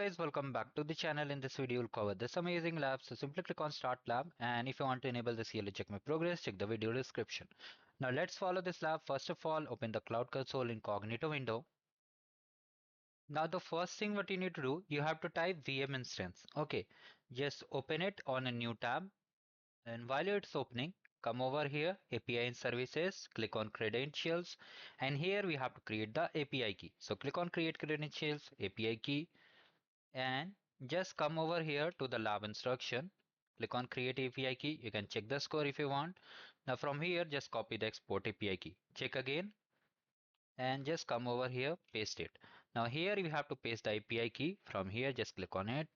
guys, welcome back to the channel. In this video, we'll cover this amazing lab. So simply click on Start Lab, and if you want to enable the CLA check my progress, check the video description. Now let's follow this lab. First of all, open the Cloud Console incognito window. Now the first thing what you need to do, you have to type VM instance. Okay, just open it on a new tab, and while it's opening, come over here, API and services, click on credentials, and here we have to create the API key. So click on create credentials, API key, and just come over here to the lab instruction, click on create API key. You can check the score if you want. Now from here just copy the export API key, check again, and just come over here, paste it. Now here you have to paste the API key. From here just click on it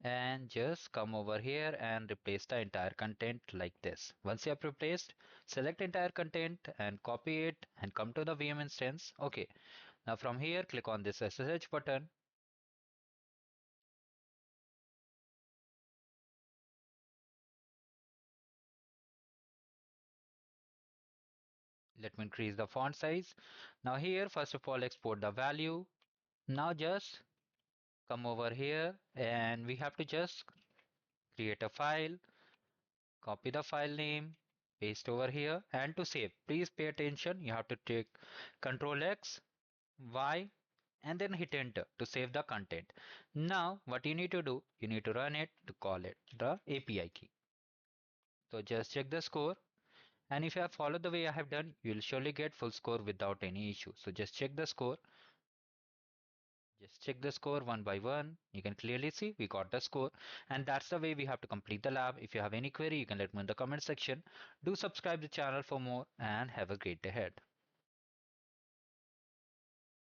and just come over here and replace the entire content like this. Once you have replaced, select entire content and copy it and come to the VM instance. Okay, now from here click on this SSH button. Let me increase the font size. Now here, first of all, export the value. Now just come over here and we have to just create a file, copy the file name, paste over here, and to save, please pay attention. You have to take Control X, Y, and then hit enter to save the content. Now what you need to do, you need to run it to call it the API key. So just check the score. And if you have followed the way I have done, you will surely get full score without any issue. So just check the score. Just check the score one by one. You can clearly see we got the score, and that's the way we have to complete the lab. If you have any query, you can let me in the comment section. Do subscribe the channel for more and have a great day ahead.